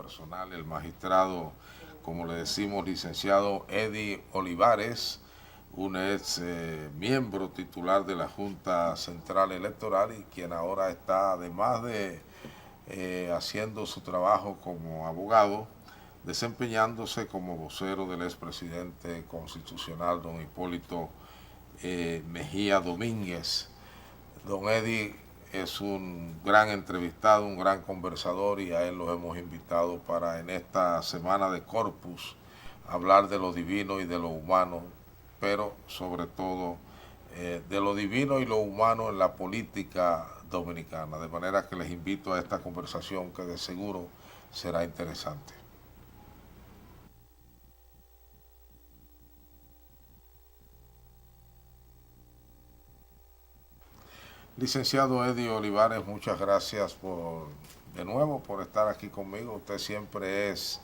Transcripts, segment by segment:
personal, el magistrado, como le decimos, licenciado Eddie Olivares, un ex miembro titular de la Junta Central Electoral y quien ahora está, además de haciendo su trabajo como abogado, desempeñándose como vocero del expresidente constitucional, don Hipólito Mejía Domínguez. Don Eddie es un gran entrevistado, un gran conversador, y a él lo hemos invitado para en esta semana de Corpus hablar de lo divino y de lo humano, pero sobre todo de lo divino y lo humano en la política dominicana. De manera que les invito a esta conversación que de seguro será interesante. Licenciado Eddie Olivares, muchas gracias de nuevo por estar aquí conmigo. Usted siempre es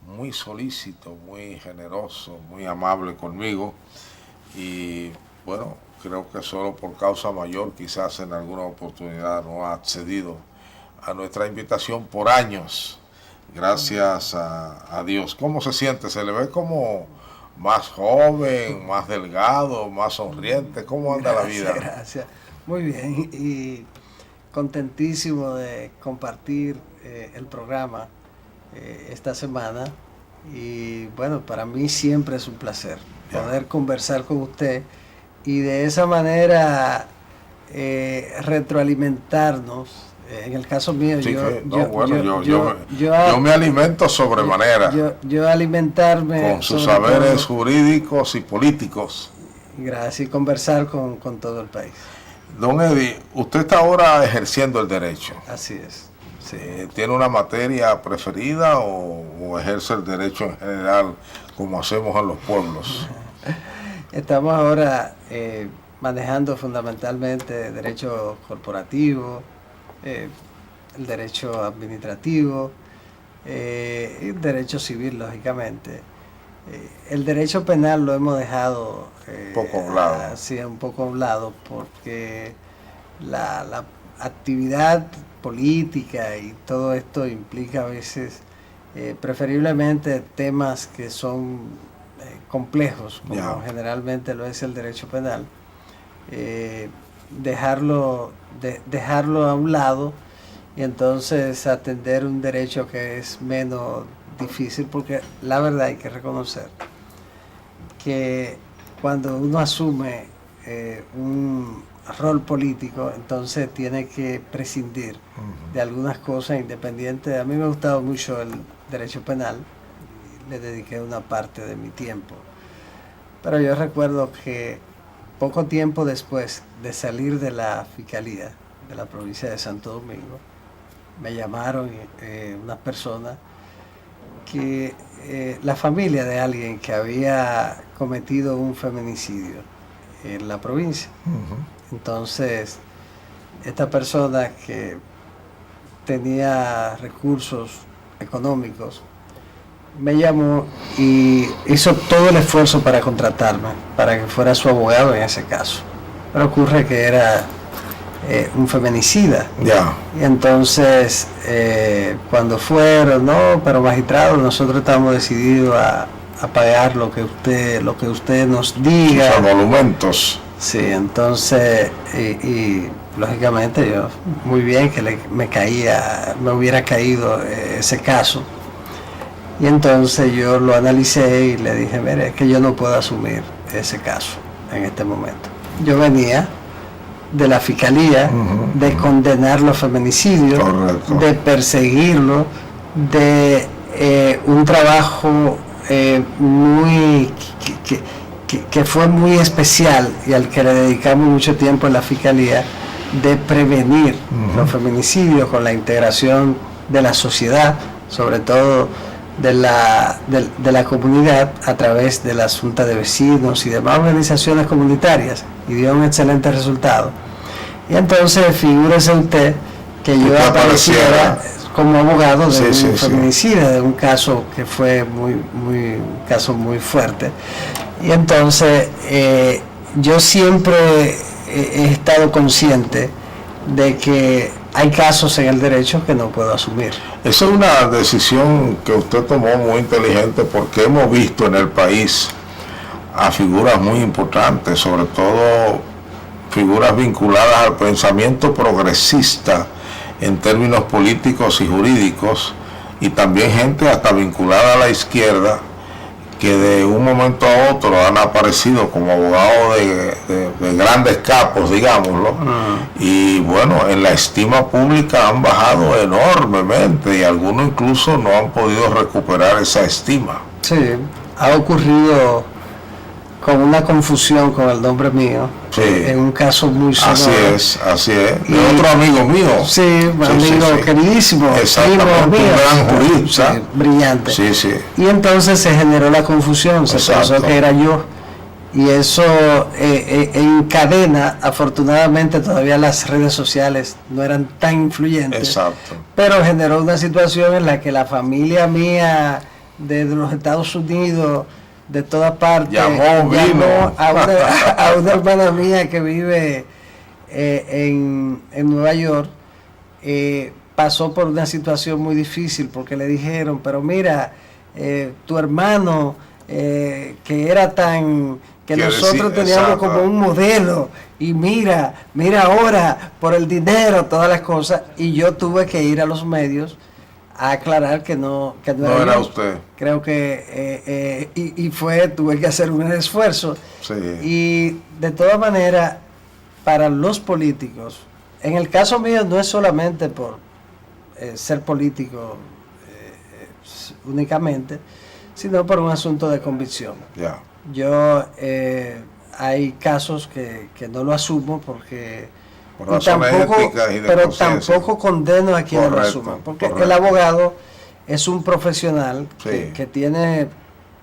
muy solícito, muy generoso, muy amable conmigo y bueno, creo que solo por causa mayor quizás en alguna oportunidad no ha accedido a nuestra invitación por años. Gracias a Dios. ¿Cómo se siente? ¿Se le ve como más joven, más delgado, más sonriente? ¿Cómo anda la vida? Gracias. Muy bien, y contentísimo de compartir el programa esta semana. Y bueno, para mí siempre es un placer poder conversar con usted y de esa manera retroalimentarnos. En el caso mío, yo me alimento sobremanera. Yo alimentarme con sus saberes jurídicos y políticos. Gracias, y conversar con todo el país. Don Eddie, usted está ahora ejerciendo el derecho. Así es. Sí. ¿Tiene una materia preferida o ejerce el derecho en general como hacemos en los pueblos? Estamos ahora manejando fundamentalmente derecho corporativo, el derecho administrativo, el derecho civil, lógicamente. El derecho penal lo hemos dejado un poco a un lado porque la actividad política y todo esto implica a veces preferiblemente temas que son complejos, como generalmente lo es el derecho penal, dejarlo a un lado y entonces atender un derecho que es menos difícil, porque la verdad hay que reconocer que cuando uno asume un rol político, entonces tiene que prescindir de algunas cosas independientes. A mí me ha gustado mucho el derecho penal, le dediqué una parte de mi tiempo, pero yo recuerdo que poco tiempo después de salir de la Fiscalía de la provincia de Santo Domingo, me llamaron unas personas que la familia de alguien que había cometido un feminicidio en la provincia. Entonces, esta persona que tenía recursos económicos me llamó y hizo todo el esfuerzo para contratarme, para que fuera su abogado en ese caso. Pero ocurre que era un feminicida. Y entonces cuando fueron, no, pero magistrado, nosotros estamos decididos a pagar lo que usted nos diga. Sus emolumentos. Sí, entonces y lógicamente yo muy bien que me hubiera caído ese caso. Y entonces yo lo analicé y le dije, mire, es que yo no puedo asumir ese caso en este momento. Yo venía de la Fiscalía, de condenar los feminicidios, de perseguirlo, de un trabajo que fue muy especial y al que le dedicamos mucho tiempo en la Fiscalía, de prevenir los feminicidios con la integración de la sociedad, sobre todo de la comunidad, a través de la Junta de Vecinos y demás organizaciones comunitarias, y dio un excelente resultado. Y entonces figúrese usted que yo apareciera como abogado de un feminicida, de un caso que fue un caso muy fuerte. Y entonces yo siempre he estado consciente de que hay casos en el derecho que no puedo asumir. Esa es una decisión que usted tomó muy inteligente, porque hemos visto en el país a figuras muy importantes, sobre todo figuras vinculadas al pensamiento progresista en términos políticos y jurídicos, y también gente hasta vinculada a la izquierda, que de un momento a otro han aparecido como abogados de grandes capos, digámoslo, y bueno, en la estima pública han bajado enormemente, y algunos incluso no han podido recuperar esa estima. Sí, ha ocurrido con una confusión con el nombre mío, sí, en un caso muy sonoro. Así es. Y otro amigo mío. Sí, amigo queridísimo. Exactamente, un gran jurista. Sí, brillante. Sí, sí. Y entonces se generó la confusión, se pensó que era yo. Y eso encadena, afortunadamente todavía las redes sociales no eran tan influyentes. Exacto. Pero generó una situación en la que la familia mía de los Estados Unidos, de todas partes, llamó a una hermana mía que vive en Nueva York. Pasó por una situación muy difícil porque le dijeron, pero mira, tu hermano que era tan, que nosotros teníamos como un modelo, y mira ahora por el dinero, todas las cosas, y yo tuve que ir a los medios a aclarar que no era usted. Creo que tuve que hacer un esfuerzo. Sí. Y de todas maneras, para los políticos, en el caso mío no es solamente por ser político únicamente, sino por un asunto de convicción. Yeah. Yo hay casos que no lo asumo porque tampoco condeno a quienes lo asuman, porque el abogado es un profesional que tiene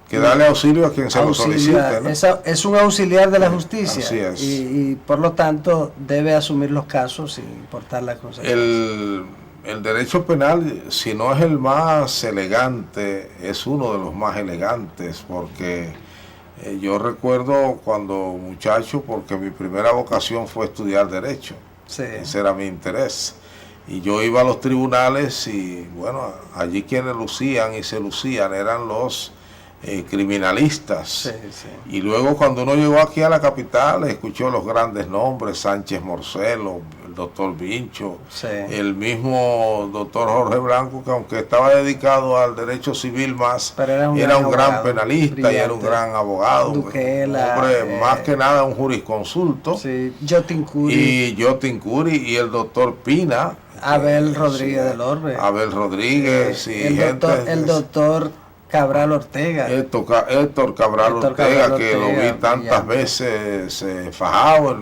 que darle auxilio a quien se lo solicite, ¿no? Es un auxiliar de la justicia. Así es. Y por lo tanto debe asumir los casos sin importar la consecuencia. El derecho penal, si no es el más elegante, es uno de los más elegantes, porque yo recuerdo cuando muchacho, porque mi primera vocación fue estudiar derecho. Sí. Ese era mi interés. Y yo iba a los tribunales y bueno, allí quienes lucían y se lucían eran los criminalistas. Sí, sí. Y luego cuando uno llegó aquí a la capital, escuchó los grandes nombres, Sánchez Morcelo, el doctor Vincho, sí, el mismo doctor Jorge Blanco, que aunque estaba dedicado al derecho civil más, era un gran penalista, brillante, y era un gran abogado. Duquela, hombre, más que nada un jurisconsulto. Sí, Jotin Curi y el doctor Pina. Abel Rodríguez del Orbe. Abel Rodríguez y el doctor Cabral Ortega. Héctor Cabral Ortega, que lo vi tantas veces fajado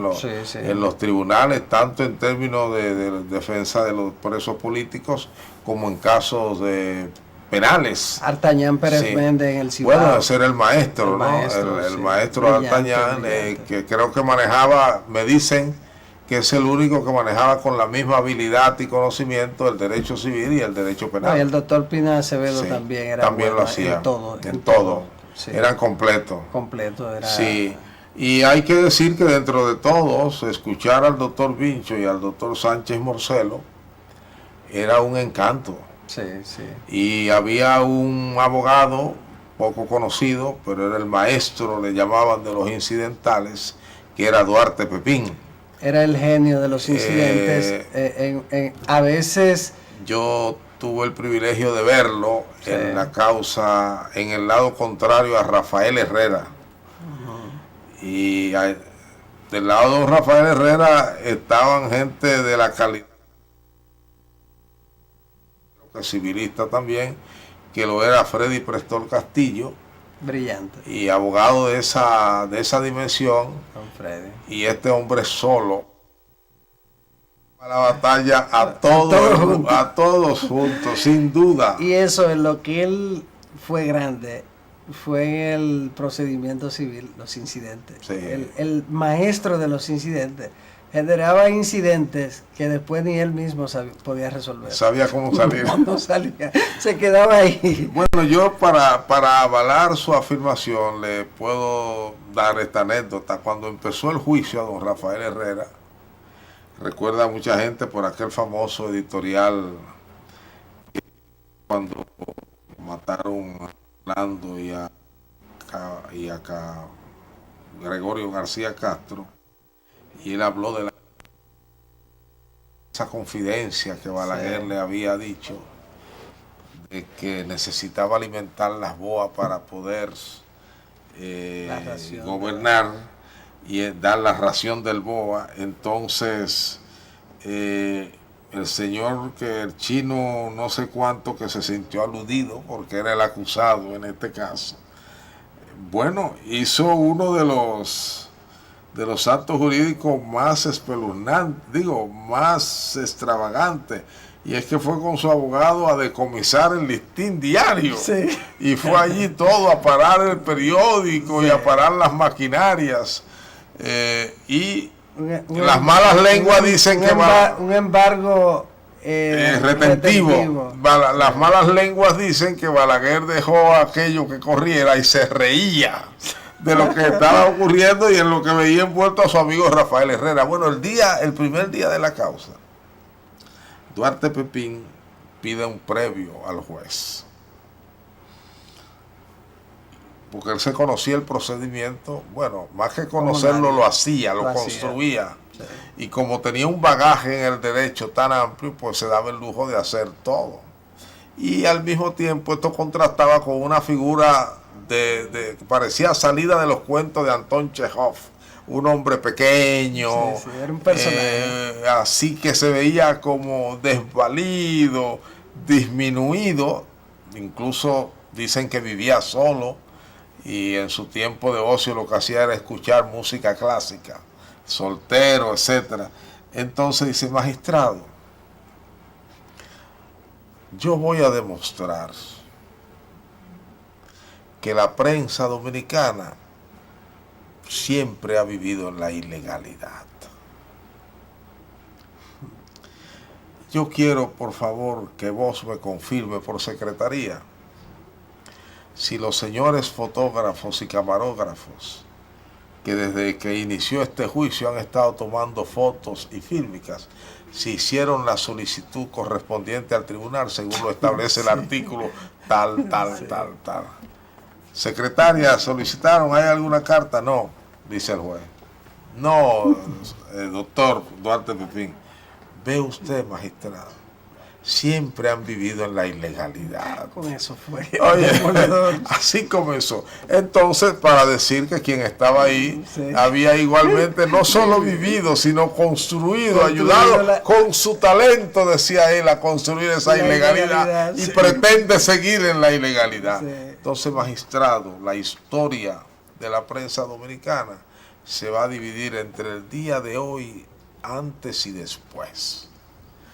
en los tribunales, tanto en términos de defensa de los presos políticos como en casos de penales. Artañán Pérez Méndez en el Cibao. Bueno, ese era el maestro, el maestro Artañán, que creo que manejaba, me dicen que es el único que manejaba con la misma habilidad y conocimiento el derecho civil y el derecho penal. Y el doctor Pina Acevedo también era también bueno, lo hacía. En todo. Sí. Eran completos. Era... Sí. Y hay que decir que dentro de todos, escuchar al doctor Vincho y al doctor Sánchez Morcelo era un encanto. Sí, sí. Y había un abogado poco conocido, pero era el maestro, le llamaban, de los incidentales, que era Duarte Pepín. Era el genio de los incidentes. A veces... Yo tuve el privilegio de verlo en la causa, en el lado contrario a Rafael Herrera. Y del lado de Rafael Herrera estaban gente de la calidad, civilista también, que lo era Freddy Prestor Castillo. Brillante. Y abogado de esa dimensión. Con Freddy. Y este hombre solo a la batalla a todos juntos, sin duda. Y eso es lo que él fue grande, fue el procedimiento civil, los incidentes. Sí. El maestro de los incidentes generaba incidentes que después ni él mismo podía resolver. Sabía cómo salir. No salía, se quedaba ahí. Bueno, yo para avalar su afirmación le puedo dar esta anécdota. Cuando empezó el juicio a don Rafael Herrera, recuerda a mucha gente por aquel famoso editorial cuando mataron a Orlando y a Gregorio García Castro, y él habló de esa confidencia que Balaguer le había dicho de que necesitaba alimentar las boas para poder gobernar y dar la ración del boa. Entonces el señor, que el chino no sé cuánto, que se sintió aludido porque era el acusado en este caso, bueno, hizo uno de los actos jurídicos más espeluznantes, más extravagantes, y es que fue con su abogado a decomisar el listín diario. Sí. Y fue allí todo a parar el periódico, sí, y a parar las maquinarias. Las malas lenguas dicen que un embargo retentivo. Las malas lenguas dicen que Balaguer dejó aquello que corriera y se reía de lo que estaba ocurriendo y en lo que veía envuelto a su amigo Rafael Herrera. Bueno, el primer día de la causa, Duarte Pepín pide un previo al juez, porque él se conocía el procedimiento, bueno, más que conocerlo, lo hacía, lo construía. Sí. Y como tenía un bagaje en el derecho tan amplio, pues se daba el lujo de hacer todo. Y al mismo tiempo esto contrastaba con una figura que parecía salida de los cuentos de Anton Chekhov, un hombre pequeño, sí, era un personaje, así que se veía como desvalido, disminuido, incluso dicen que vivía solo y en su tiempo de ocio lo que hacía era escuchar música clásica, soltero, etcétera. Entonces dice: magistrado, yo voy a demostrar que la prensa dominicana siempre ha vivido en la ilegalidad. Yo quiero, por favor, que vos me confirme por secretaría si los señores fotógrafos y camarógrafos que desde que inició este juicio han estado tomando fotos y fílmicas, si hicieron la solicitud correspondiente al tribunal según lo establece el artículo tal. Secretaria, ¿solicitaron? ¿Hay alguna carta? No, dice el juez. No, doctor Duarte Pepín. Ve usted, magistrado, siempre han vivido en la ilegalidad. Con eso fue. Oye, así comenzó. Entonces, para decir que quien estaba ahí, sí, había igualmente no solo vivido, sino construido, ayudado con su talento, decía él, a construir esa ilegalidad y sí, pretende seguir en la ilegalidad. Sí. Entonces, magistrado, la historia de la prensa dominicana se va a dividir entre el día de hoy, antes y después.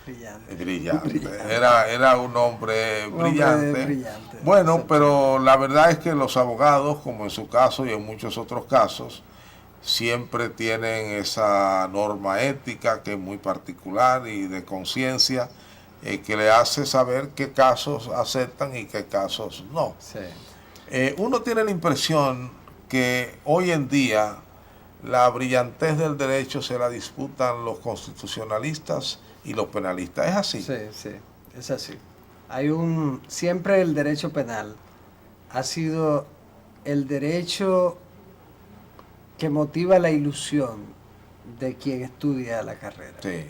Brillante. Era un hombre brillante. Bueno, sí, pero la verdad es que los abogados, como en su caso y en muchos otros casos, siempre tienen esa norma ética que es muy particular y de conciencia, que le hace saber qué casos aceptan y qué casos no. Sí. Uno tiene la impresión que hoy en día la brillantez del derecho se la disputan los constitucionalistas y los penalistas. ¿Es así? Sí, sí, es así. Siempre el derecho penal ha sido el derecho que motiva la ilusión de quien estudia la carrera. Sí.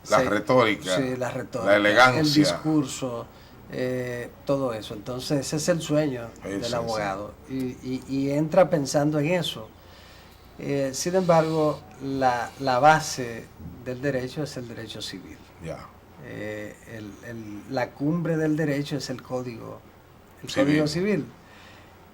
Retórica. Sí, la retórica. La elegancia. El discurso, todo eso. Entonces ese es el sueño del abogado. Sí. Y entra pensando en eso. Sin embargo, la base del derecho es el derecho civil. Yeah. La cumbre del derecho es el código civil.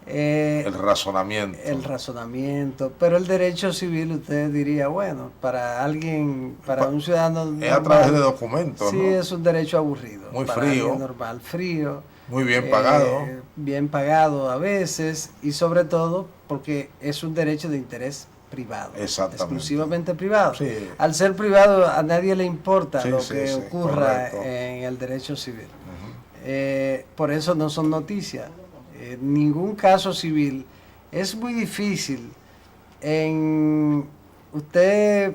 El razonamiento. El razonamiento. Pero el derecho civil, usted diría, bueno, para un ciudadano normal, es a través de documentos, sí, ¿no? Es un derecho aburrido. Muy para frío. Normal, frío. Muy bien pagado. Bien pagado a veces, y sobre todo porque es un derecho de interés privado. Exactamente. Exclusivamente privado. Sí. Al ser privado, a nadie le importa lo sí, que ocurra correcto. En el derecho civil. Por eso no son noticias. Ningún caso civil. Es muy difícil usted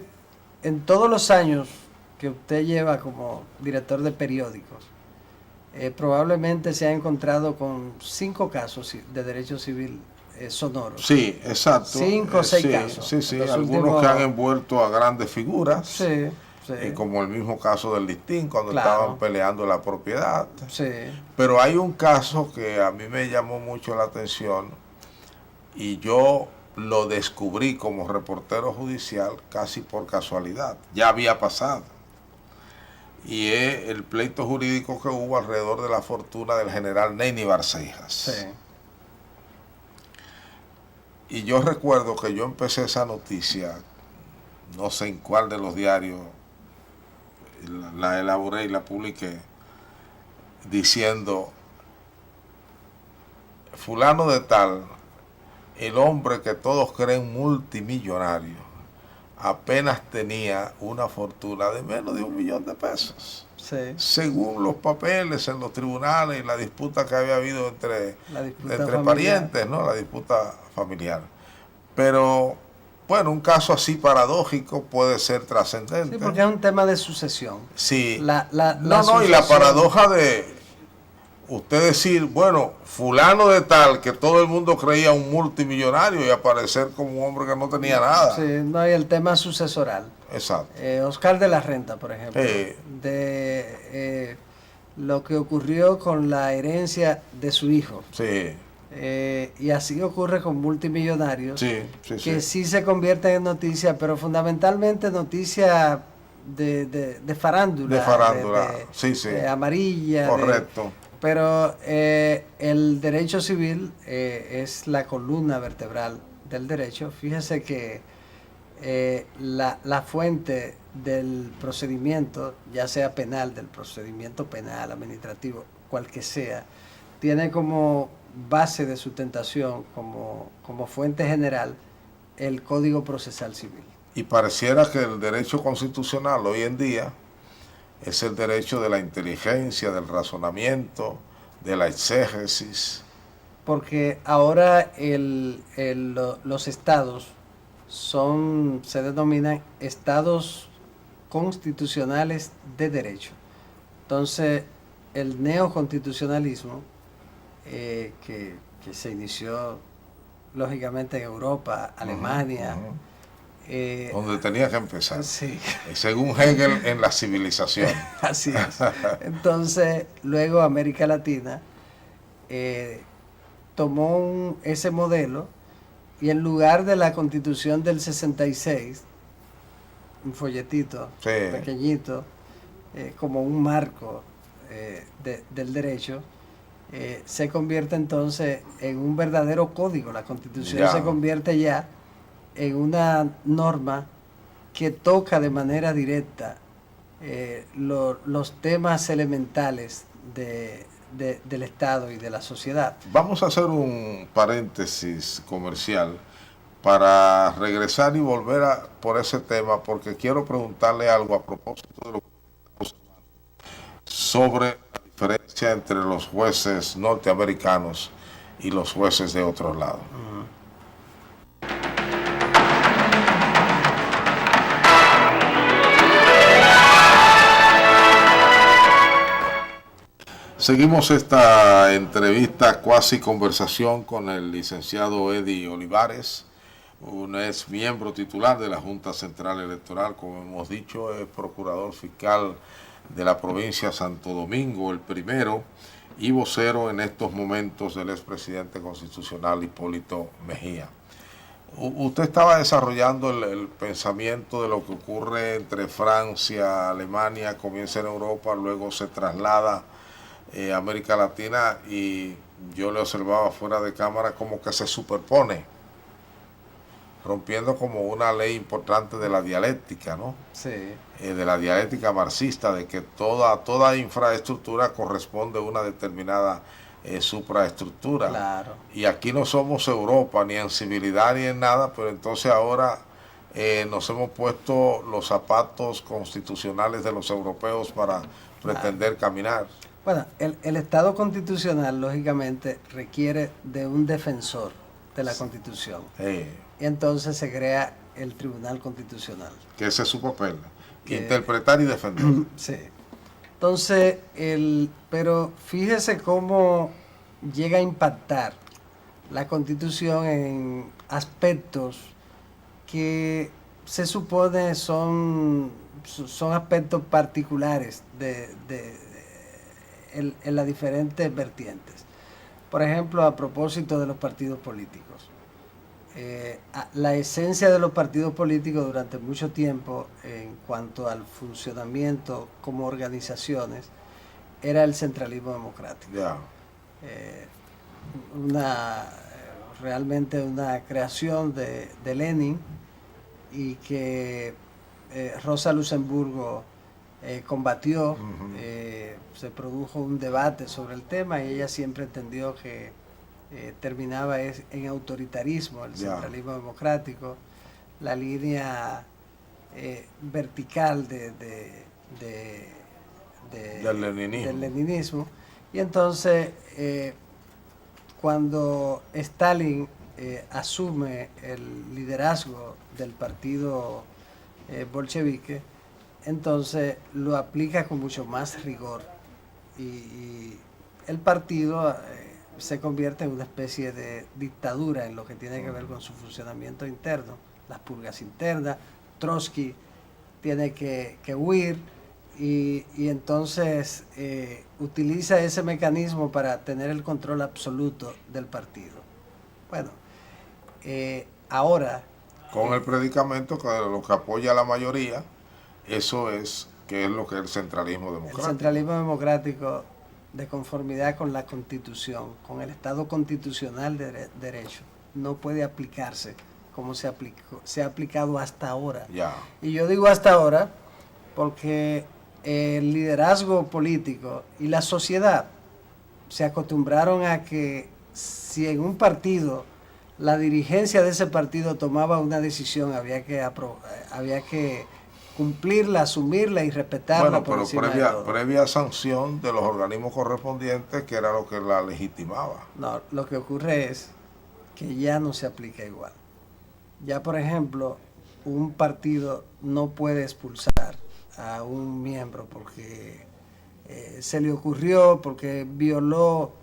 en todos los años que usted lleva como director de periódicos, probablemente se ha encontrado con 5 casos de derecho civil sonoros. Sí, exacto. 5 o 6 sí, casos. Sí, sí, Los algunos últimos... que han envuelto a grandes figuras. Sí, sí. Como el mismo caso del listín, cuando Claro. estaban peleando la propiedad. Sí. Pero hay un caso que a mí me llamó mucho la atención y yo lo descubrí como reportero judicial casi por casualidad. Ya había pasado. Y es el pleito jurídico que hubo alrededor de la fortuna del general Neyni Barcejas. Sí. Y yo recuerdo que yo empecé esa noticia, no sé en cuál de los diarios, la elaboré y la publiqué, diciendo, fulano de tal, el hombre que todos creen multimillonario, apenas tenía una fortuna de menos de $1.000.000. Sí. Según los papeles en los tribunales y la disputa que había habido entre parientes, ¿no? La disputa familiar. Pero, bueno, un caso así paradójico puede ser trascendente. Sí, porque es un tema de sucesión. Sí. Y la paradoja de usted decir, bueno, fulano de tal, que todo el mundo creía un multimillonario y aparecer como un hombre que no tenía nada. Sí, no hay el tema sucesoral. Exacto. Oscar de la Renta, por ejemplo, de lo que ocurrió con la herencia de su hijo. Sí. Y así ocurre con multimillonarios, que sí se convierten en noticias, pero fundamentalmente noticias de farándula. De farándula, amarilla. Correcto. Pero el derecho civil es la columna vertebral del derecho. Fíjese que la fuente del procedimiento, ya sea penal, del procedimiento penal, administrativo, cual que sea, tiene como base de sustentación, como fuente general, el Código Procesal Civil. Y pareciera que el derecho constitucional hoy en día es el derecho de la inteligencia, del razonamiento, de la exégesis. Porque ahora los estados se denominan estados constitucionales de derecho. Entonces, el neoconstitucionalismo, que se inició lógicamente en Europa, Alemania, donde tenía que empezar. Sí. Según Hegel, en la civilización. Así es. Entonces, luego América Latina tomó ese modelo y en lugar de la Constitución del 66, un folletito pequeñito, como un marco del derecho, se convierte entonces en un verdadero código. La Constitución se convierte ya en una norma que toca de manera directa los temas elementales del Estado y de la sociedad. Vamos a hacer un paréntesis comercial para regresar y volver por ese tema, porque quiero preguntarle algo a propósito de lo que estamos hablando sobre la diferencia entre los jueces norteamericanos y los jueces de otros lados. Seguimos esta entrevista, cuasi conversación con el licenciado Eddie Olivares, un ex miembro titular de la Junta Central Electoral, como hemos dicho, es procurador fiscal de la provincia de Santo Domingo, el primero, y vocero en estos momentos del expresidente constitucional Hipólito Mejía. Usted estaba desarrollando el pensamiento de lo que ocurre entre Francia, Alemania, comienza en Europa, luego se traslada a América Latina, y yo le observaba fuera de cámara como que se superpone, rompiendo como una ley importante de la dialéctica, ¿no? Sí. De la dialéctica marxista, de que toda infraestructura corresponde a una determinada supraestructura. Claro. Y aquí no somos Europa, ni en civilidad ni en nada, pero entonces ahora nos hemos puesto los zapatos constitucionales de los europeos para pretender caminar. Bueno, el Estado constitucional, lógicamente, requiere de un defensor de la Constitución. Y entonces se crea el Tribunal Constitucional. Que ese es su papel, interpretar y defender. Sí. Entonces, pero fíjese cómo llega a impactar la Constitución en aspectos que se supone son aspectos particulares en las diferentes vertientes. Por ejemplo, a propósito de los partidos políticos. La esencia de los partidos políticos durante mucho tiempo, en cuanto al funcionamiento como organizaciones, era el centralismo democrático. Yeah. Realmente una creación de Lenin, y que Rosa Luxemburgo combatió. Se produjo un debate sobre el tema y ella siempre entendió que terminaba en autoritarismo el centralismo democrático, la línea vertical del leninismo. Y entonces cuando Stalin asume el liderazgo del partido bolchevique, entonces lo aplica con mucho más rigor y el partido se convierte en una especie de dictadura en lo que tiene que ver con su funcionamiento interno, las purgas internas. Trotsky tiene que huir y entonces utiliza ese mecanismo para tener el control absoluto del partido. Bueno, ahora... Con el predicamento que lo que apoya a la mayoría, eso es que es lo que es el centralismo democrático. El centralismo democrático de conformidad con la Constitución, con el Estado constitucional de derecho, no puede aplicarse como se ha aplicado hasta ahora. Yeah. Y yo digo hasta ahora porque el liderazgo político y la sociedad se acostumbraron a que si en un partido la dirigencia de ese partido tomaba una decisión, había que cumplirla, asumirla y respetarla. Bueno, pero previa sanción de los organismos correspondientes, que era lo que la legitimaba. No, lo que ocurre es que ya no se aplica igual. Ya, por ejemplo, un partido no puede expulsar a un miembro porque se le ocurrió, porque violó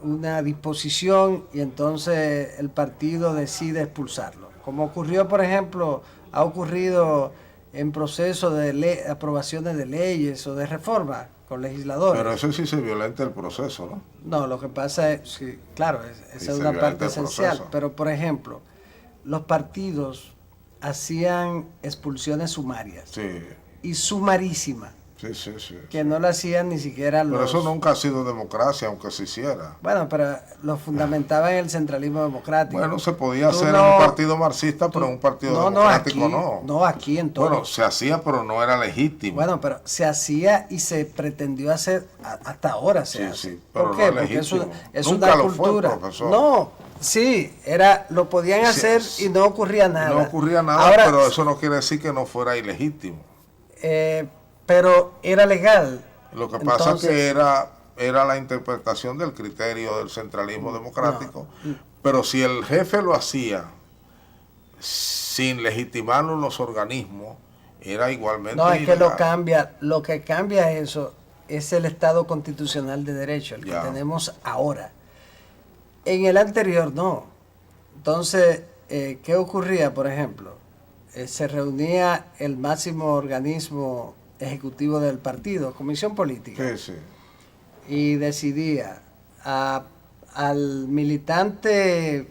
una disposición y entonces el partido decide expulsarlo. Como ocurrió, por ejemplo, ha ocurrido en procesos de aprobaciones de leyes o de reformas con legisladores. Pero eso sí se violenta el proceso, ¿no? No, lo que pasa es, sí, claro, esa es una parte esencial. Pero, por ejemplo, los partidos hacían expulsiones sumarias. Sí. Y sumarísimas. Sí. Que no lo hacían ni siquiera los... Pero eso nunca ha sido democracia, aunque se hiciera. Bueno, pero lo fundamentaba en el centralismo democrático. Bueno, se podía hacer en un partido marxista, pero en un partido democrático no. No, aquí en todo. Bueno, se hacía, pero no era legítimo. Bueno, pero se hacía y se pretendió hacer, hasta ahora se hace. Sí, pero ¿por qué? no es legítimo. Porque es Nunca una lo fue, cultura. profesor. No, sí, lo podían hacer y no ocurría nada. No ocurría nada, ahora, pero eso no quiere decir que no fuera ilegítimo. Pero era legal. Lo que pasa es que era la interpretación del criterio del centralismo democrático, pero si el jefe lo hacía sin legitimarlo los organismos, era igualmente No, es ilegal. que lo que cambia eso es el Estado constitucional de derecho, el que tenemos ahora. En el anterior no. Entonces, ¿qué ocurría, por ejemplo? Se reunía el máximo organismo ejecutivo del partido, comisión política, y decidía al militante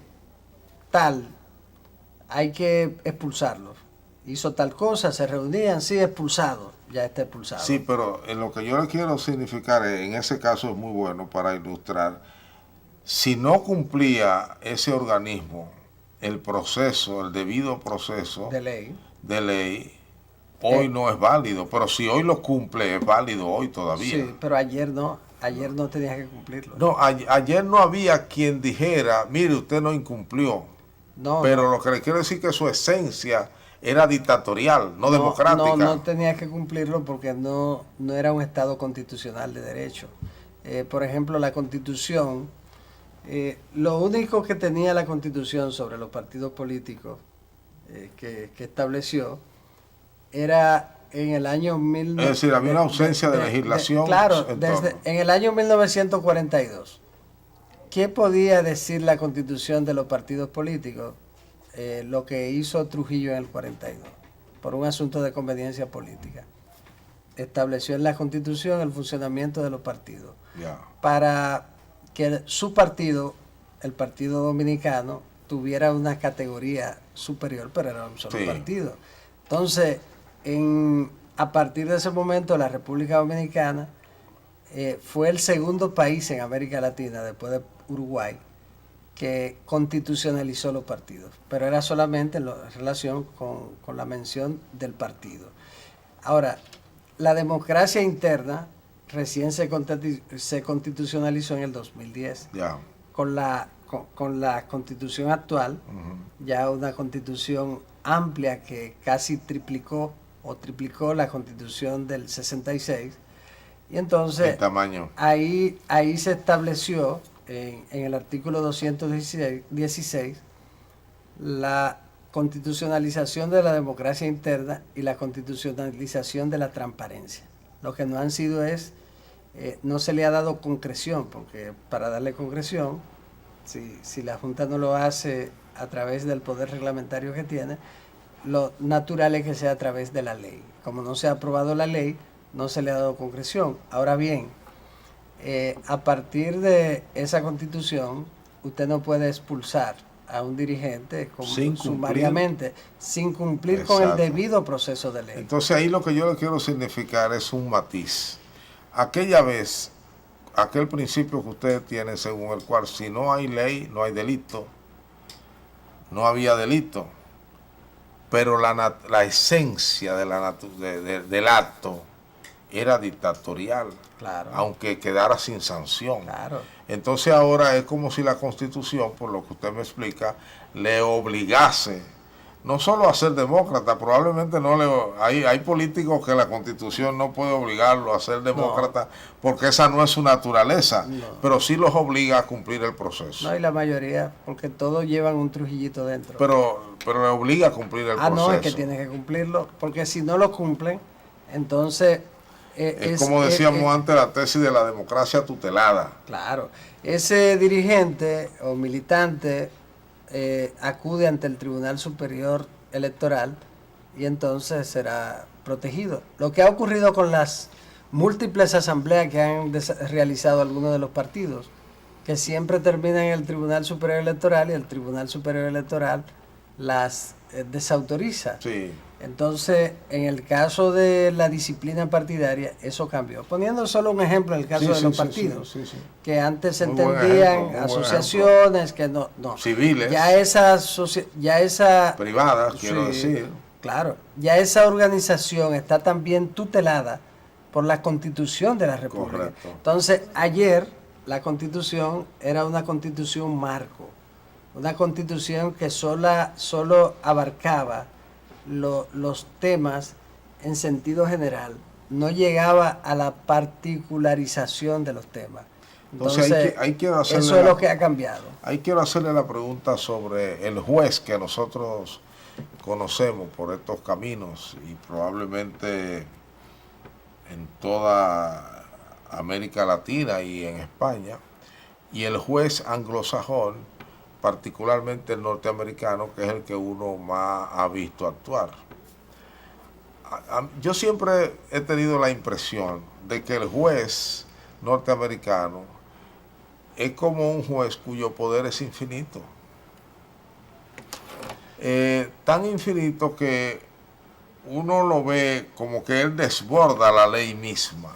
tal hay que expulsarlo, hizo tal cosa, se reunían, sí, expulsado, ya está expulsado. Sí, pero en lo que yo le quiero significar, en ese caso es muy bueno para ilustrar, si no cumplía ese organismo el proceso, el debido proceso de ley, hoy no es válido, pero si hoy lo cumple, es válido hoy todavía. Sí, pero ayer no tenía que cumplirlo. No, ayer no había quien dijera, mire, usted no incumplió. Pero lo que le quiero decir que su esencia era dictatorial, no democrática. No tenía que cumplirlo porque no era un Estado constitucional de derecho. Por ejemplo, la Constitución, lo único que tenía la Constitución sobre los partidos políticos que estableció era en el año Es decir, había una ausencia de legislación. Claro, en el año 1942. ¿Qué podía decir la constitución de los partidos políticos? Lo que hizo Trujillo en el 42, por un asunto de conveniencia política. Estableció en la constitución el funcionamiento de los partidos. Para que su partido, el Partido Dominicano, tuviera una categoría superior, pero era un solo partido. Entonces, a partir de ese momento, la República Dominicana fue el segundo país en América Latina, después de Uruguay, que constitucionalizó los partidos, pero era solamente en relación con la mención del partido. Ahora, la democracia interna recién se constitucionalizó en el 2010. Con la constitución actual, ya una constitución amplia que casi triplicó la constitución del 66. Y entonces, el tamaño. Ahí se estableció en el artículo 216 la constitucionalización de la democracia interna y la constitucionalización de la transparencia. Lo que no han sido no se le ha dado concreción, porque para darle concreción, si la Junta no lo hace a través del poder reglamentario que tiene, lo natural es que sea a través de la ley. Como no se ha aprobado la ley, no se le ha dado concreción. Ahora bien, a partir de esa constitución, usted no puede expulsar a un dirigente sumariamente, sin cumplir con el debido proceso de ley. Entonces ahí lo que yo le quiero significar es un matiz. Aquella vez, aquel principio que ustedes tienen según el cual si no hay ley, no hay delito, no había delito, pero la esencia del acto era dictatorial, aunque quedara sin sanción. Entonces ahora es como si la Constitución, por lo que usted me explica, le obligase no solo a ser demócrata, probablemente hay políticos que la Constitución no puede obligarlo a ser demócrata porque esa no es su naturaleza, pero sí los obliga a cumplir el proceso. No, y la mayoría, porque todos llevan un Trujillito dentro. Pero le obliga a cumplir el proceso. No, es que tiene que cumplirlo, porque si no lo cumplen, entonces... es como decíamos antes, la tesis de la democracia tutelada. Claro, ese dirigente o militante acude ante el Tribunal Superior Electoral y entonces será protegido. Lo que ha ocurrido con las múltiples asambleas que han realizado algunos de los partidos, que siempre terminan en el Tribunal Superior Electoral y el Tribunal Superior Electoral las desautoriza. Entonces, en el caso de la disciplina partidaria, eso cambió. Poniendo solo un ejemplo en el caso de los partidos, que antes se entendían asociaciones, que no. Civiles. Ya esa privadas, quiero decir. Claro, ya esa organización está también tutelada por la Constitución de la República. Correcto. Entonces, ayer la Constitución era una Constitución marco, una Constitución que solo abarcaba los temas en sentido general, no llegaba a la particularización de los temas. Entonces eso es lo que ha cambiado. Ahí quiero hacerle la pregunta sobre el juez que nosotros conocemos por estos caminos y probablemente en toda América Latina y en España, y el juez anglosajón, particularmente el norteamericano, que es el que uno más ha visto actuar. Yo siempre he tenido la impresión de que el juez norteamericano es como un juez cuyo poder es infinito. Tan infinito que uno lo ve como que él desborda la ley misma,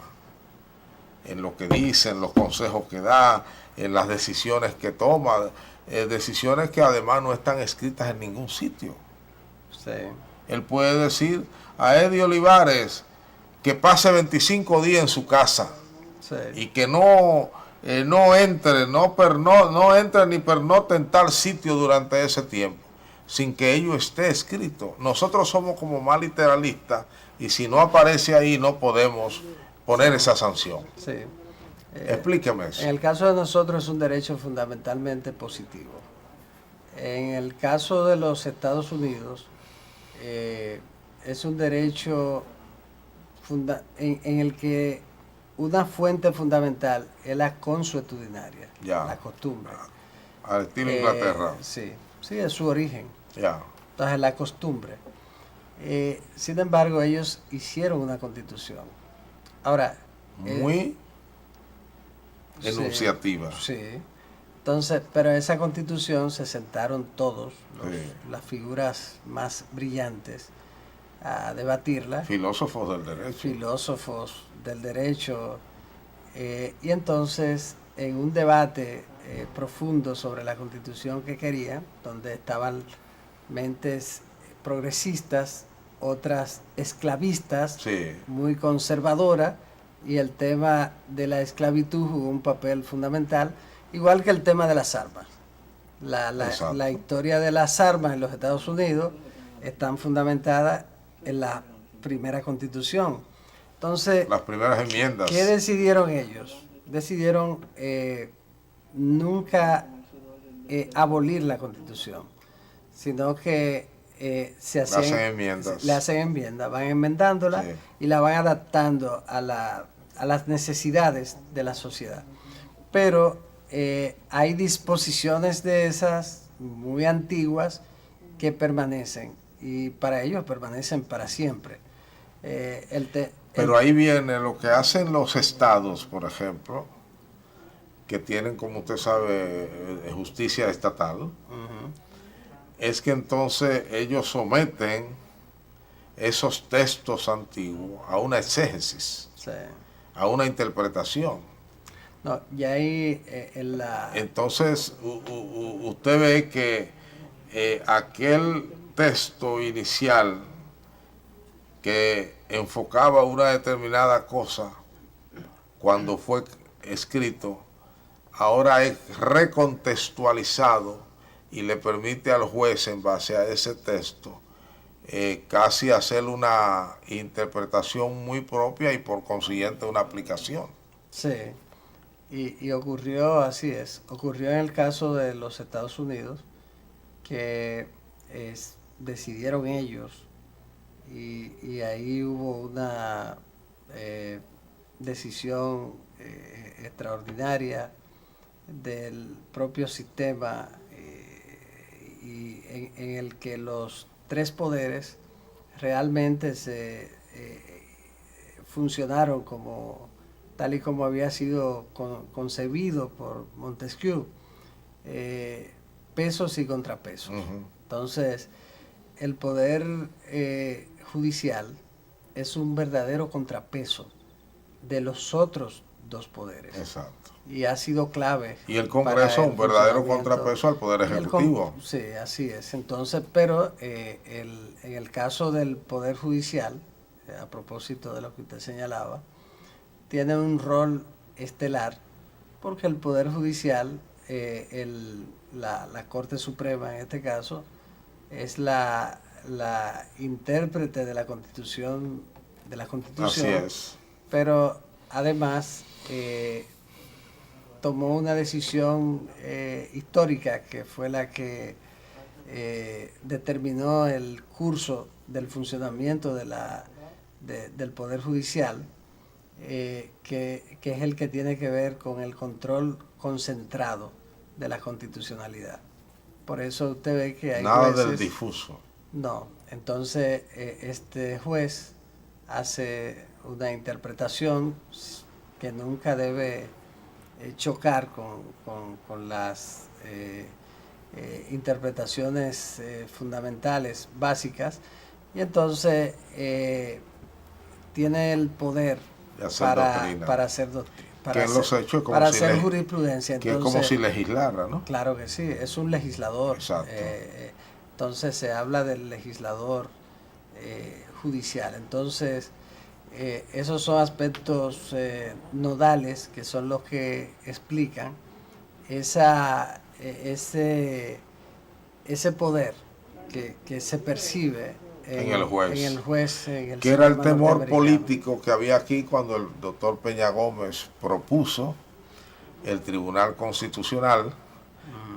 en lo que dice, en los consejos que da, en las decisiones que toma, decisiones que además no están escritas en ningún sitio. Él puede decir a Eddie Olivares que pase 25 días en su casa y que no entre ni pernote en tal sitio durante ese tiempo, sin que ello esté escrito. Nosotros somos como más literalistas y si no aparece ahí no podemos poner esa sanción. Explíqueme eso. En el caso de nosotros es un derecho fundamentalmente positivo. En el caso de los Estados Unidos, es un derecho en el que una fuente fundamental es la consuetudinaria, la costumbre. Al estilo Inglaterra. Sí, es su origen. Ya. Entonces, la costumbre. Sin embargo, ellos hicieron una constitución. Ahora. Muy enunciativa. Sí. Entonces, pero esa constitución se sentaron todos, las figuras más brillantes, a debatirla. Filósofos del derecho. Filósofos del derecho. Y entonces, en un debate profundo sobre la constitución que querían, donde estaban mentes progresistas, otras esclavistas, muy conservadoras, y el tema de la esclavitud jugó un papel fundamental, igual que el tema de las armas. La historia de las armas en los Estados Unidos están fundamentadas en la primera constitución. Entonces, las primeras enmiendas. ¿Qué decidieron ellos? Decidieron nunca abolir la constitución, sino que le hacen enmiendas, van enmendándola y la van adaptando a las necesidades de la sociedad. Pero hay disposiciones de esas muy antiguas que permanecen, y para ellos permanecen para siempre. Pero ahí viene lo que hacen los estados, por ejemplo, que tienen, como usted sabe, justicia estatal, es que entonces ellos someten esos textos antiguos a una exégesis, a una interpretación. No, y ahí Entonces, usted ve que aquel texto inicial que enfocaba una determinada cosa cuando fue escrito, ahora es recontextualizado y le permite al juez, en base a ese texto, casi hacer una interpretación muy propia y por consiguiente una aplicación. Sí, y ocurrió, así es, ocurrió en el caso de los Estados Unidos, que decidieron ellos, y ahí hubo una decisión extraordinaria del propio sistema, y en el que los tres poderes realmente funcionaron como tal y como había sido concebido por Montesquieu, pesos y contrapesos. Entonces, el poder judicial es un verdadero contrapeso de los otros dos poderes. Exacto. Y ha sido clave. Y el Congreso un verdadero contrapeso al Poder Ejecutivo. Sí, así es. Entonces, pero en el caso del Poder Judicial, a propósito de lo que usted señalaba, tiene un rol estelar, porque el Poder Judicial, la Corte Suprema en este caso, es la intérprete de la Constitución. Así es. Pero además tomó una decisión histórica, que fue la que determinó el curso del funcionamiento del Poder Judicial, que es el que tiene que ver con el control concentrado de la constitucionalidad. Por eso usted ve que hay nada jueces, del difuso. No, entonces este juez hace una interpretación que nunca debe chocar con las interpretaciones fundamentales básicas, y entonces tiene el poder para hacer doctrina, para hacer jurisprudencia. Entonces, que es como si legislara, ¿no? Claro que sí, es un legislador. Exacto. Entonces se habla del legislador judicial. Entonces, esos son aspectos nodales, que son los que explican ese poder que se percibe en el juez. Que era el temor político que había aquí cuando el doctor Peña Gómez propuso el Tribunal Constitucional,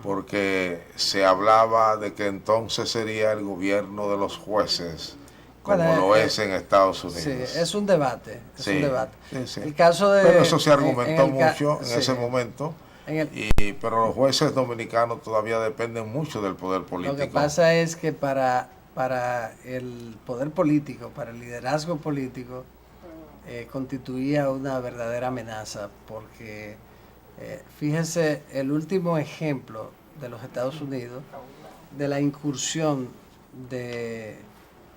porque se hablaba de que entonces sería el gobierno de los jueces, como Bueno, lo es en Estados Unidos. Sí, es un debate. Sí, un debate. sí, sí. El caso de, pero eso se argumentó en mucho en sí, ese momento, en pero los jueces dominicanos todavía dependen mucho del poder político. Lo que pasa es que para el poder político, para el liderazgo político, constituía una verdadera amenaza, porque fíjese el último ejemplo de los Estados Unidos de la incursión de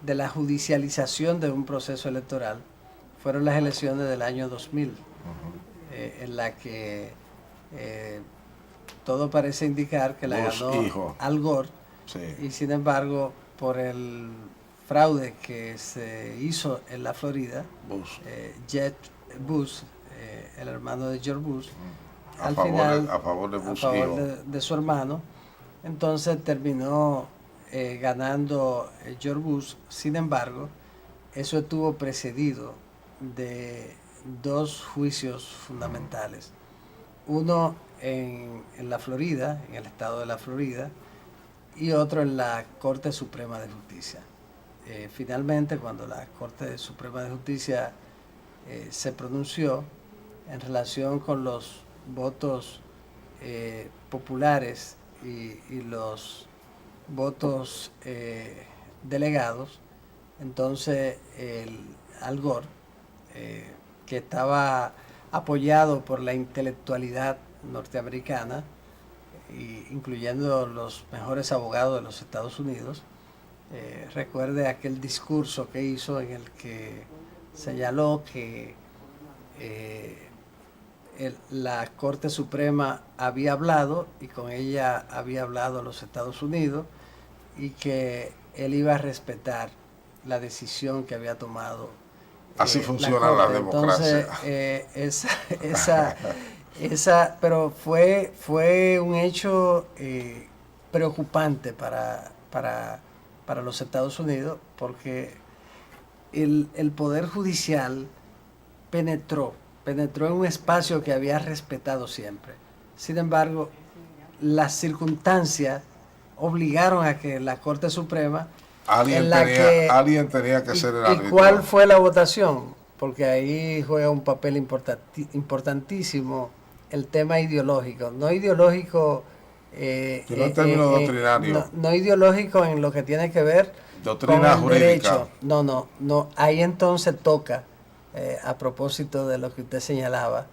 la judicialización de un proceso electoral fueron las elecciones del año 2000, en la que todo parece indicar que la ganó Al Gore, sí. Y sin embargo, por el fraude que se hizo en la Florida, Jeb Bush, el hermano de George Bush, al final, a favor de Bush, de su hermano, entonces terminó ganando George Bush. Sin embargo, eso estuvo precedido de dos juicios fundamentales. Uno en la Florida, en el estado de la Florida, y otro en la Corte Suprema de Justicia. Finalmente, cuando la Corte Suprema de Justicia se pronunció en relación con los votos populares y los votos delegados, entonces Al Gore, que estaba apoyado por la intelectualidad norteamericana, incluyendo los mejores abogados de los Estados Unidos, recuerde aquel discurso que hizo en el que señaló que la Corte Suprema había hablado, y con ella había hablado los Estados Unidos, y que él iba a respetar la decisión que había tomado. Así funciona la democracia. Entonces, pero fue un hecho preocupante para los Estados Unidos, porque el Poder Judicial penetró en un espacio que había respetado siempre. Sin embargo, las circunstancias obligaron a que la Corte Suprema... Alguien tenía que ser el árbitro. ¿Y cuál fue la votación? Porque ahí juega un papel importantísimo el tema ideológico. No ideológico... en términos doctrinarios. No ideológico en lo que tiene que ver doctrina con el jurídica. Derecho. No. Ahí entonces toca, a propósito de lo que usted señalaba,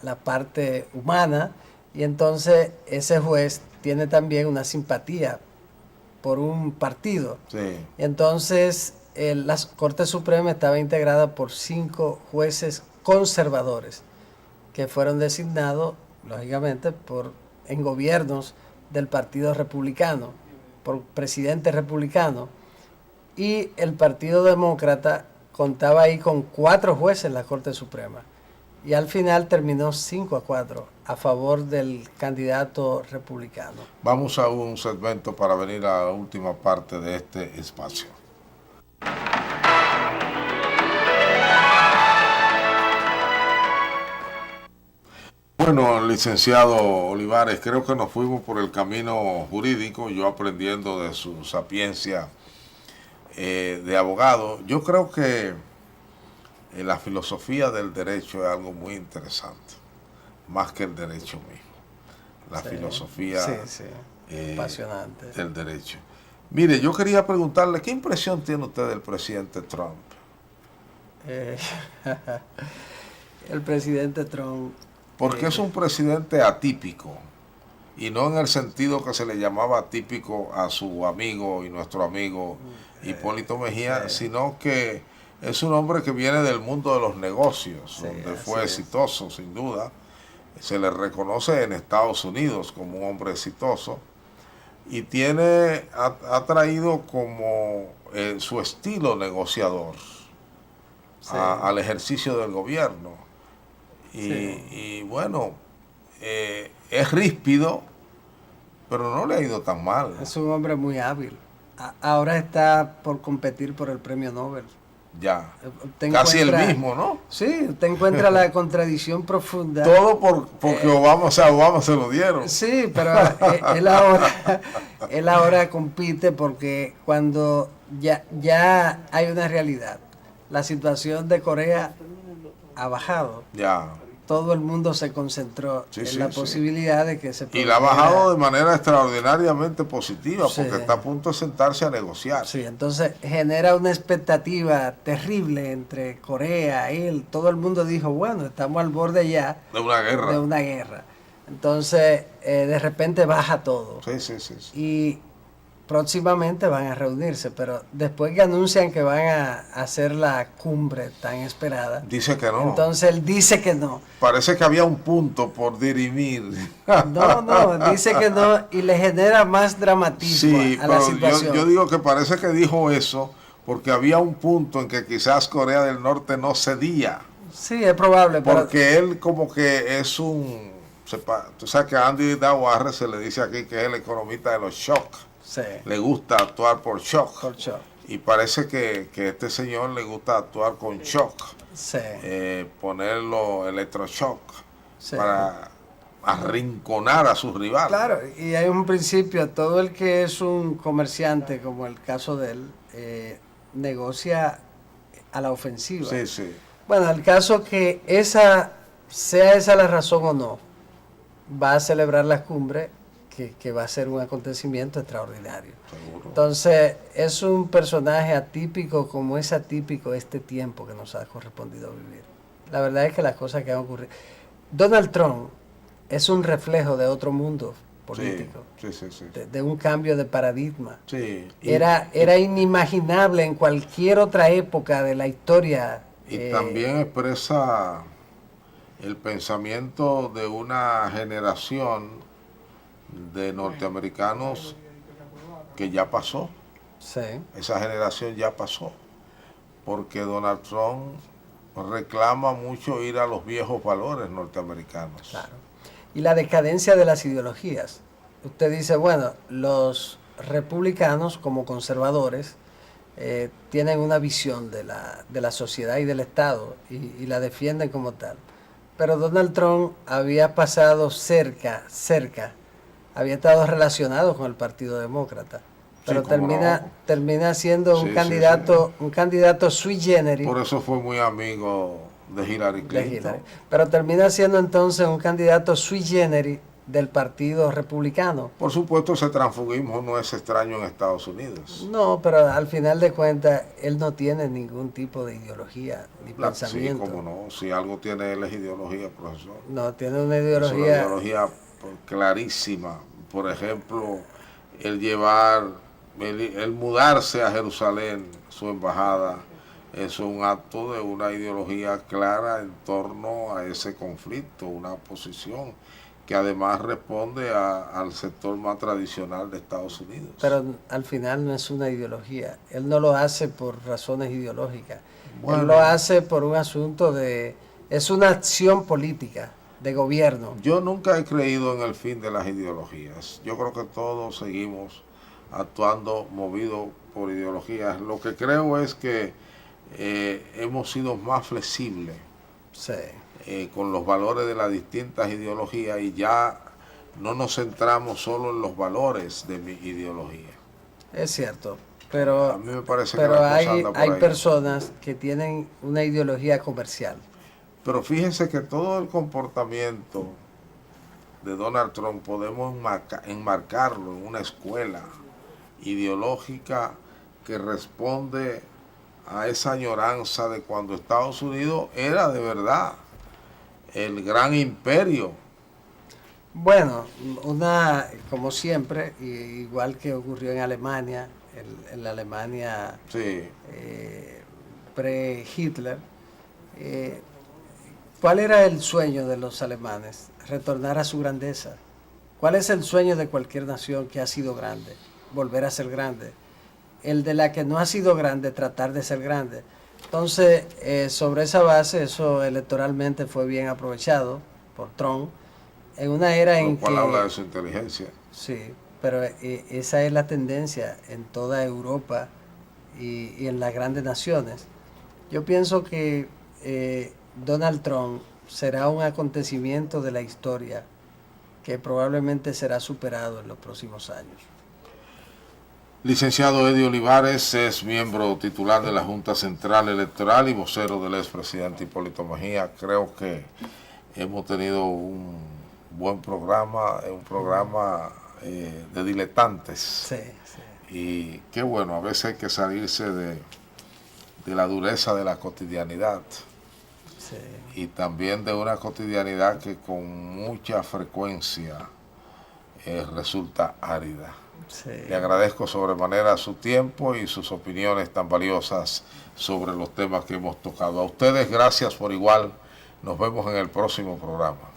la parte humana, y entonces ese juez tiene también una simpatía por un partido. Sí. Entonces, la Corte Suprema estaba integrada por 5 jueces conservadores que fueron designados, lógicamente, en gobiernos del Partido Republicano, por presidentes republicanos, y el Partido Demócrata contaba ahí con 4 jueces en la Corte Suprema, y al final terminó 5-4 a favor del candidato republicano. Vamos a un segmento para venir a la última parte de este espacio. Bueno, licenciado Olivares, creo que nos fuimos por el camino jurídico, yo aprendiendo de su sapiencia de abogado. Yo creo que la filosofía del derecho es algo muy interesante, más que el derecho mismo. La filosofía apasionante del derecho. Mire, yo quería preguntarle, ¿qué impresión tiene usted del presidente Trump? El presidente Trump... Porque es un presidente atípico, y no en el sentido que se le llamaba atípico a su amigo y nuestro amigo Hipólito Mejía, sino que es un hombre que viene del mundo de los negocios, donde fue exitoso, sin duda. Se le reconoce en Estados Unidos como un hombre exitoso, y ha traído como su estilo negociador al ejercicio del gobierno. Y bueno, es ríspido, pero no le ha ido tan mal. Es un hombre muy hábil. Ahora está por competir por el premio Nobel. Ya. Usted Casi el encuentra- mismo, ¿no? Sí, usted encuentra la contradicción profunda. Todo porque Obama, o sea, Obama se lo dieron. Sí, pero él ahora compite porque cuando ya hay una realidad, la situación de Corea ha bajado. Ya. Todo el mundo se concentró Sí, en sí, la sí. posibilidad de que se Y la ha produjera- bajado de manera extraordinariamente positiva, Sí. porque está a punto de sentarse a negociar. Sí, entonces genera una expectativa terrible entre Corea, él, todo el mundo dijo, bueno, estamos al borde ya De una guerra. de una guerra. Entonces, de repente baja todo. Sí, sí, sí, sí. Y próximamente van a reunirse, pero después que anuncian que van a hacer la cumbre tan esperada, Dice que no. entonces él dice que no. Parece que había un punto por dirimir. No, dice que no y le genera más dramatismo Sí, a la pero situación. yo digo que parece que dijo eso porque había un punto en que quizás Corea del Norte no cedía. Sí, es probable, pero Porque él como que es tú sabes que a Andy Dawarre se le dice aquí que es el economista de los shocks. sí, Le gusta actuar por shock. por shock. Y parece que este señor le gusta actuar con shock. Sí, Ponerlo electroshock sí. para arrinconar a sus rivales. Claro, y hay un principio, todo el que es un comerciante, como el caso de él, negocia a la ofensiva. Sí, sí. Bueno, el caso que sea esa la razón o no, va a celebrar la cumbre, que va a ser un acontecimiento extraordinario. Seguro. Entonces, es un personaje atípico como es atípico este tiempo que nos ha correspondido vivir. La verdad es que las cosas que han ocurrido. Donald Trump es un reflejo de otro mundo político, Sí, sí, sí. de un cambio de paradigma. Sí. Era inimaginable en cualquier otra época de la historia. Y también expresa el pensamiento de una generación de norteamericanos que ya pasó. Sí, Esa generación ya pasó. Porque Donald Trump reclama mucho ir a los viejos valores norteamericanos. claro. Y la decadencia de las ideologías. Usted dice, bueno, los republicanos como conservadores tienen una visión de la sociedad y del Estado y la defienden como tal. Pero Donald Trump había pasado cerca, había estado relacionado con el Partido Demócrata. Pero Sí, cómo no. termina siendo Sí, un sí, candidato, un candidato sui generis Por eso fue muy amigo de Hillary de Clinton. Hillary. Pero termina siendo entonces un candidato sui generis del Partido Republicano. Por supuesto, ese transfugismo no es extraño en Estados Unidos. No, pero al final de cuentas, él no tiene ningún tipo de ideología ni Sí, pensamiento. cómo no. Si algo tiene él es ideología, profesor. No, tiene una Es una ideología. ideología clarísima. Por ejemplo, el mudarse a Jerusalén, su embajada, eso es un acto de una ideología clara en torno a ese conflicto, una posición que además responde al sector más tradicional de Estados Unidos. Pero al final no es una ideología. Él no lo hace por razones ideológicas. Bueno. Él lo hace por un asunto de... Es una acción política, de gobierno. Yo nunca he creído en el fin de las ideologías. Yo creo que todos seguimos actuando movidos por ideologías. Lo que creo es que hemos sido más flexibles Sí. con los valores de las distintas ideologías y ya no nos centramos solo en los valores de mi ideología. Es cierto. A Pero, mí me parece que pero la cosa anda por hay ahí. personas que tienen una ideología comercial. Pero fíjense que todo el comportamiento de Donald Trump podemos enmarcarlo en una escuela ideológica que responde a esa añoranza de cuando Estados Unidos era de verdad el gran imperio. Bueno, como siempre, igual que ocurrió en Alemania, en la Alemania Sí, pre-Hitler, ¿cuál era el sueño de los alemanes? Retornar a su grandeza. ¿Cuál es el sueño de cualquier nación que ha sido grande? Volver a ser grande. El de la que no ha sido grande, tratar de ser grande. Entonces, sobre esa base, eso electoralmente fue bien aprovechado por Trump, en una era en lo cual que... habla de su inteligencia. Sí, pero esa es la tendencia en toda Europa y en las grandes naciones. Yo pienso que Donald Trump será un acontecimiento de la historia que probablemente será superado en los próximos años. Licenciado Eddie Olivares es miembro titular de la Junta Central Electoral y vocero del expresidente Hipólito Mejía. Creo que hemos tenido un buen programa, un programa de diletantes. Sí, sí. Y qué bueno, a veces hay que salirse de la dureza de la cotidianidad. Sí. Y también de una cotidianidad que con mucha frecuencia resulta árida. Sí. Le agradezco sobremanera su tiempo y sus opiniones tan valiosas sobre los temas que hemos tocado. A ustedes, gracias por igual. Nos vemos en el próximo programa.